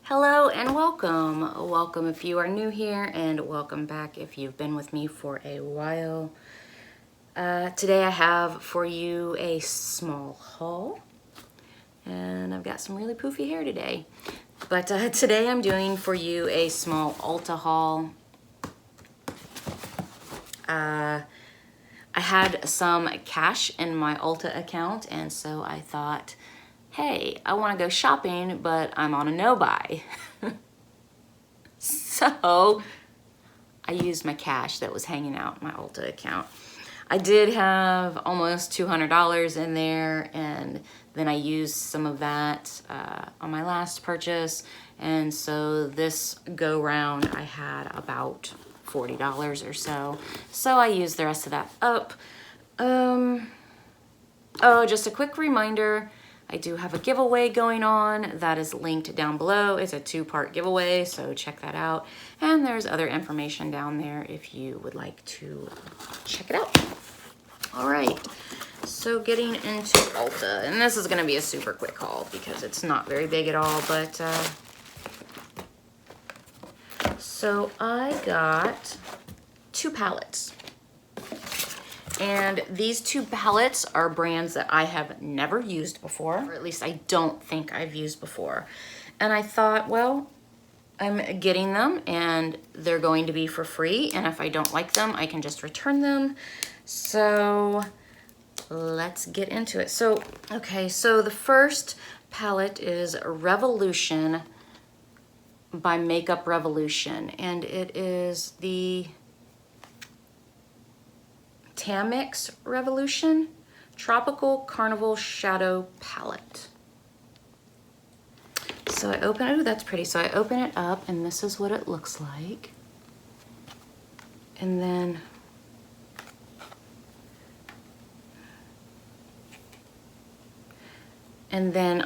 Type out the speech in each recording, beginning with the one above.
Hello and welcome. Welcome if you are new here, and welcome back if you've been with me for a while. Today I have for you a small haul, and I've got some really poofy hair today. But today I'm doing for you a small Ulta haul. I had some cash in my Ulta account, and so I thought, hey, I want to go shopping, but I'm on a no-buy. So I used my cash that was hanging out in my Ulta account. I did have almost $200 in there, and then I used some of that on my last purchase. And so this go round, I had about $40 or so. So I used the rest of that up. Oh, just a quick reminder, I do have a giveaway going on that is linked down below. It's a 2-part giveaway, so check that out. And there's other information down there if you would like to check it out. All right, so getting into Ulta, and this is gonna be a super quick haul because it's not very big at all, but so I got 2 palettes. And these 2 palettes are brands that I have never used before, or at least I don't think I've used before. And I thought, well, I'm getting them and they're going to be for free. And if I don't like them, I can just return them. So let's get into it. So, okay, so the first palette is Revolution by Makeup Revolution. And it is the Tamix Revolution Tropical Carnival Shadow Palette. So I open it, oh, that's pretty. So I open it up and this is what it looks like. And then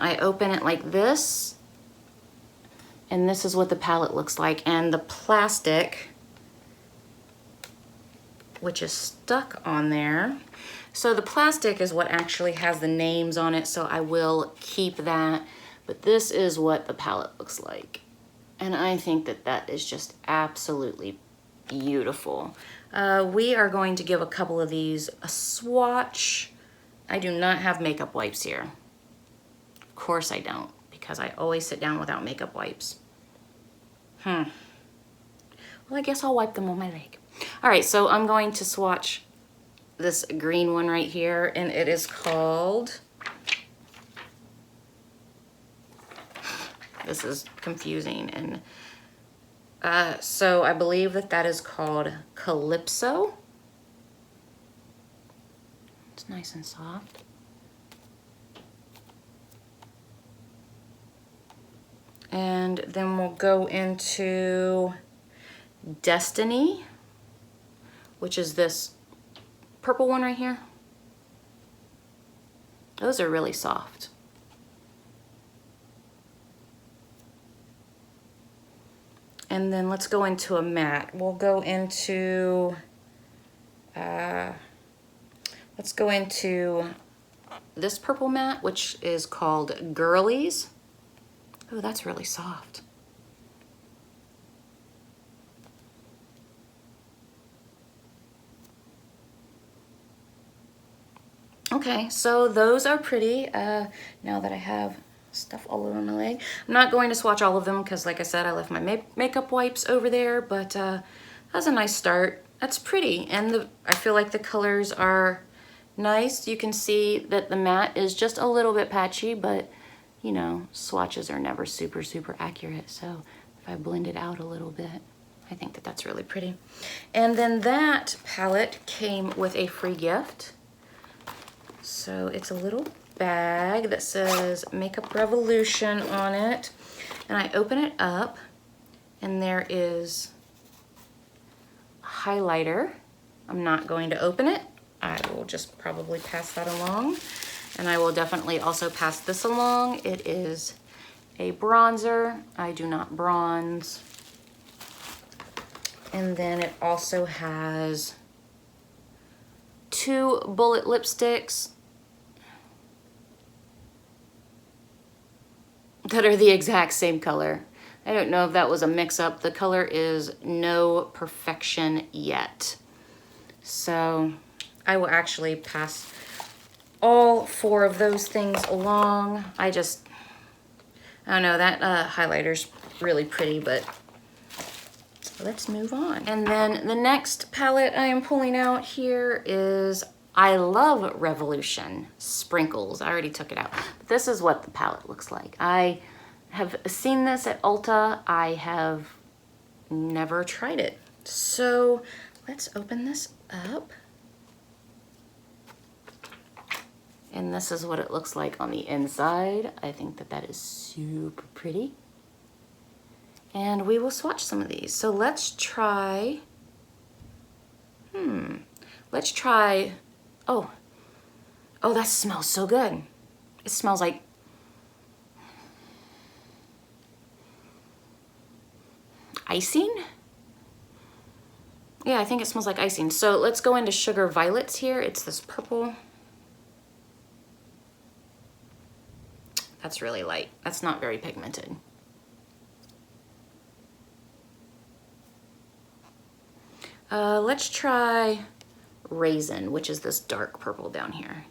I open it like this. And this is what the palette looks like. And the plastic, which is stuck on there. So the plastic is what actually has the names on it, so I will keep that. But this is what the palette looks like. And I think that that is just absolutely beautiful. We are going to give a couple of these a swatch. I do not have makeup wipes here. Of course I don't, because I always sit down without makeup wipes. Well, I guess I'll wipe them on my leg. All right, so I'm going to swatch this green one right here, and it is called, this is confusing, and so I believe that that is called Calypso. It's nice and soft. And then we'll go into Destiny, which is this purple one right here. Those are really soft. And then let's go into a matte. We'll go into, let's go into this purple matte, which is called Girlies. Oh, that's really soft. Okay, so those are pretty. Now that I have stuff all over my leg, I'm not going to swatch all of them because, like I said, I left my makeup wipes over there, but that's a nice start. That's pretty, and I feel like the colors are nice. You can see that the matte is just a little bit patchy, but you know, swatches are never super, super accurate. So if I blend it out a little bit, I think that that's really pretty. And then that palette came with a free gift. So it's a little bag that says Makeup Revolution on it. And I open it up and there is a highlighter. I'm not going to open it. I will just probably pass that along. And I will definitely also pass this along. It is a bronzer. I do not bronze. And then it also has 2 bullet lipsticks that are the exact same color. I don't know if that was a mix-up. The color is No Perfection Yet. So I will actually pass all 4 of those things along. I don't know, that highlighter's really pretty, but let's move on. And then the next palette I am pulling out here is I Love Revolution Sprinkles. I already took it out. But this is what the palette looks like. I have seen this at Ulta. I have never tried it. So let's open this up. And this is what it looks like on the inside. I think that that is super pretty. And we will swatch some of these. So let's try, let's try, oh, that smells so good. It smells like, icing? Yeah, I think it smells like icing. So let's go into Sugar Violets here. It's this purple. That's really light. That's not very pigmented. Let's try Raisin, which is this dark purple down here.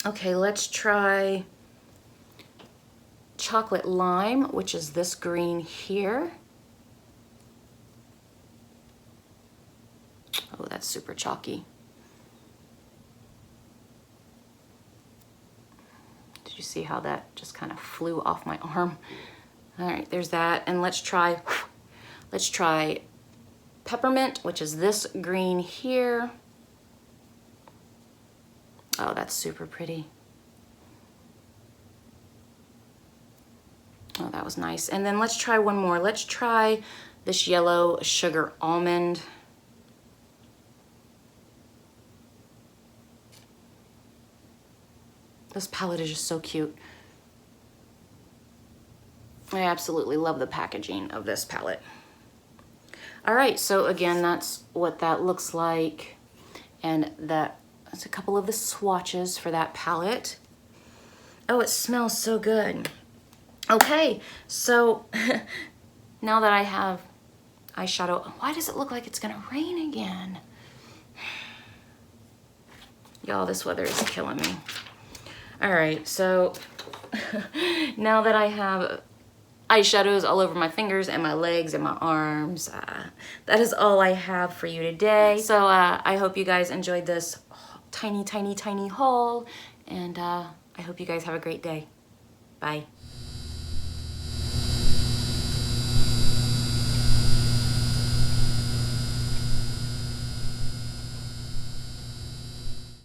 Okay, let's try Chocolate Lime, which is this green here. Oh, that's super chalky. Did you see how that just kind of flew off my arm? All right, there's that. And let's try Peppermint, which is this green here. Oh, that's super pretty. Oh, that was nice. And then let's try one more. Let's try this yellow Sugar Almond. This palette is just so cute. I absolutely love the packaging of this palette. All right, so again, that's what that looks like. And that's a couple of the swatches for that palette. Oh, it smells so good. Okay, so now that I have eyeshadow, why does it look like it's gonna rain again? Y'all, this weather is killing me. All right, so now that I have eyeshadows all over my fingers and my legs and my arms, that is all I have for you today. So I hope you guys enjoyed this tiny haul, and I hope you guys have a great day. Bye.